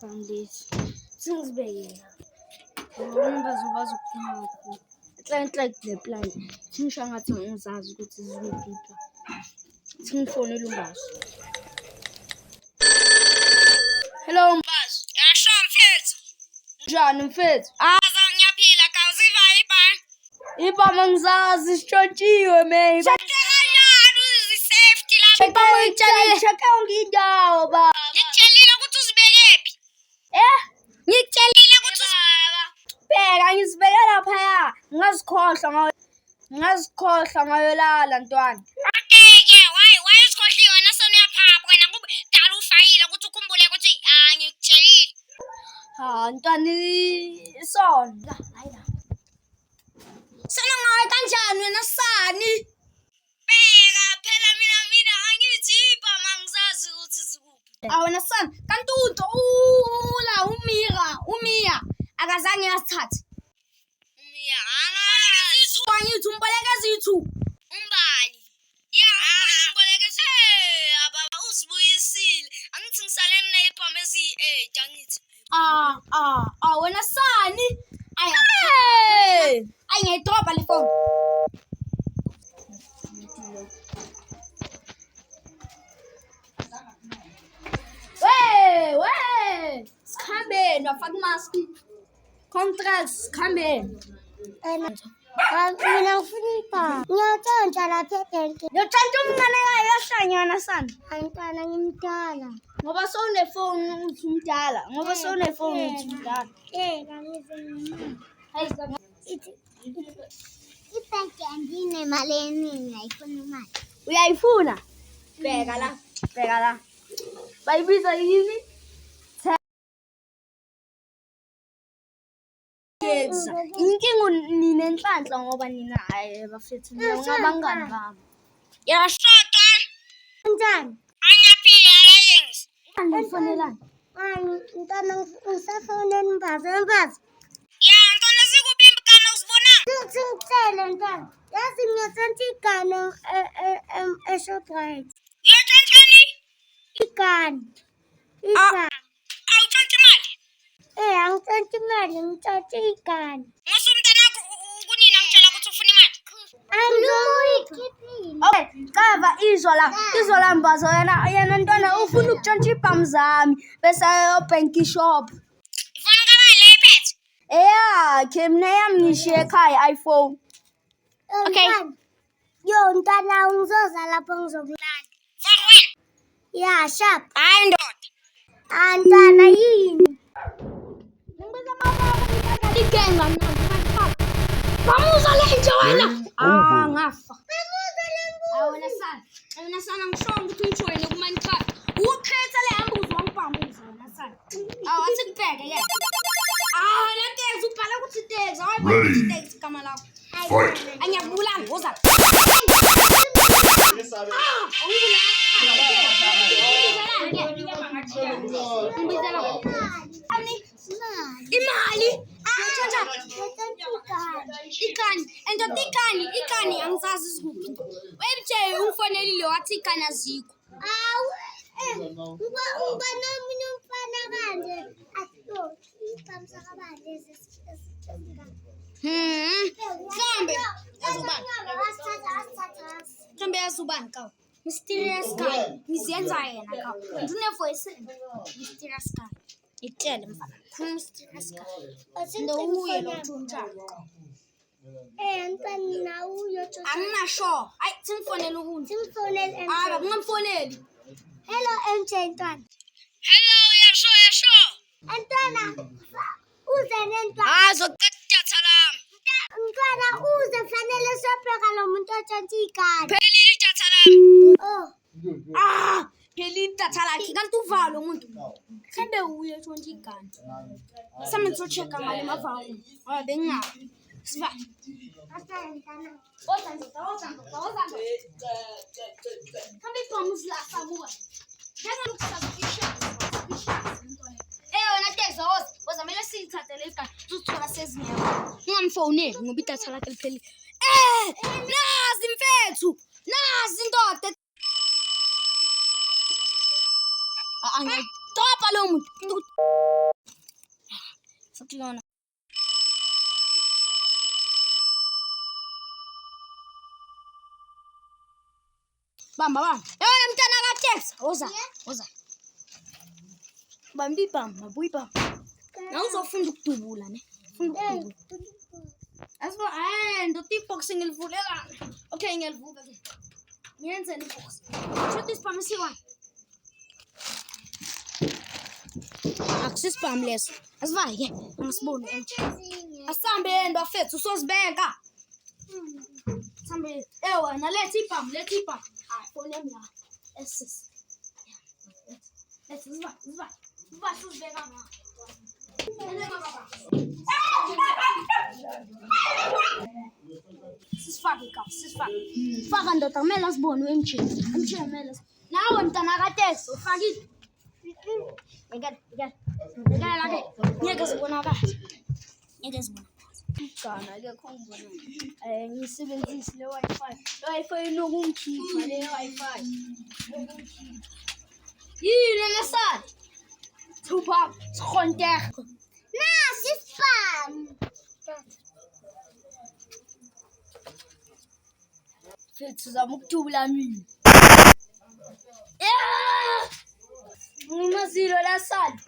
Andizi. Singizibekela. Bazobazi ukuphuma kakhulu. Like the plan. Ngisho ngathi ngizazi ukuthi zizophi. Singifonela ungazi. Hello Mfazi. Yasho mfethu. Njani mfethu? Ngiyaphila kawuziva Ibama ngizazi sitshontshiwe maybe. Kanjani uzi-safety lapha? Check ngindawo ba. Ngikutshelile ukuthi uzibekephi. Ngikutshelile ukuthi bheka ngizibeke laphaya. Ngazikhohlwa ngayolala ntwana. Okay-ke, why uzikhohliwe wena sona uyaphapha wena kudala ufayile ukuthi ukhumbule ukuthi ngikutshelile. Ntwana isona. Sana ngawe kanjani wena Sani? Bheka phela mina angithi ibhama ngizazi ukuthi zikuphi. Wena Sani, kanti la Umiya akazange asithathe. Umiya Angithi umbolekezi yithu. Umbali. Umbolekezi. Baba uzibuyisile. Angithi ngisale mina ibhama ezi-8 angithi. Wena Sani. Ngiyayidroba le phone. Wey! Sikhambeni wafaka imask. Contrast sikhambeni. Mina ngifuna ibhama. Ngiyatshontsha lapha ebhenki. Ngiyatshontsha umncane kayo yahlanyana Sani. Antwana ngimdala. Ngoba sewunefoni uthi umdala. Ibhenki anginemali eningi ayifuna imali. Uyayifuna? Bheka la. Bayibiza yini? Inkinga ninenhlanhla ngoba nina bafethu ngabangani bami. Yashoda. Kanjani? Angiyaphila yengisi. Angifonelani? Ntwana ngisafonela imbazi. Ntwana zikuphi imbikana uzibonanga? Singitshele ntwana. Yazi ngiyatshontsha igane eShoprite. Uyatshontsha Igane. Awutshontsha imali? Angitshontsha imali, ngitshontsha igane. Musu umntanakho kunina ngitshela ukuthi ufuna imali. Angizuyikhiphile. Okay, kava izwa la mbazo yena ntwana ufuna ukutshontsha ibhamu zami bese ayobhenki ishop. Ifona kabani le iphethe? Eyakhe mina yami ngishiye ekhaya iPhone. Okay. Yo ntwana ngizoza lapho ngizokulanda. For when? Yeah, sharp. Hayi ndoda. Ntwana yini? Ngibiza mama ligenga mna. Bamuza lenje wena. Ngafa. Wena Sani ngisho ukuthi uyijoyine kuManchester. Ukhetha le ambuzo wangibhamuza wena Sani. Athi kubheke ke. Le teksi ubhala ukuthi teksi. Awayibhala ukuthi teksi igama lakho. Angiyakubulala woza. Imali. Ikani angizazi zikuphi. Webje umfonelile wathi ikani azikho. Uba nomunye umfana kanje ato iqhamsa kabanje Mhlambe yazubani kawo. Mysterious guy. Ngizenza yena kawo. Ndine voice. Mysterious guy. Itshele mfana. Mysterious guy. Ndo uye lo ntshontshayo. Ntwana uyo tshontsha. Anginasho. Hayi simfonela ukunzi. Simfonele MJ. Ungamfoneli. Hello MJ ntwana. Hello yasho. Ntwana uze nentwana. Zoqeda lami. Ntwana uze fanele sopheka lo muntu otshontsha igane. Phelile idatha lami. Phelile idatha lakhe kanti uvalo umuntu. Mhlambe uye tshontsha igane. Sami ngizochecka ngale mavalo. Bengazi. Siva. Oza. Kambe ibhamuzi la sabuka. Ngeke ukusazisha. Wena texa woza mele siyithathe le igane. Uzothola sezingekho. Ungamfoneli ngoba idatha lakhe liphelile. Nazi mfethu. Nazi indoda. Stop lo muntu. Futhi yona. Bamba. Yona mntana kaTex. Woza. Bambi bamba, buyiba. Nawuzofunda ukudubula ne. Funda ukudubula. Asifo ndothi boxing ngilivulela. Okay, ngiyalivuka ke. Ngiyenze le box. Shoot ispam siwa. Akusispam leso. Asivaye ke. Angisiboni enje. Asambe yendo afethu usozibeka. Sambe. Wena letha ipam. Hayi, phone yami la. Sis. Let's uzibeka la. Sisifake ka, sisifake. Faka ndoda kumele asibone emjini. Emjini kumele. Nawe mntana kaTex ufakile. Ngeke la ke. Ngeke sibona kahle. Igana ke khongibona. Ngisebenzisa le Wi-Fi. Le Wi-Fi inokungikhipha le Wi-Fi. Yini lesana? Tupac, Skonter. Nasi spam. Sizama ukudubula mina. Ngimazilo lesana.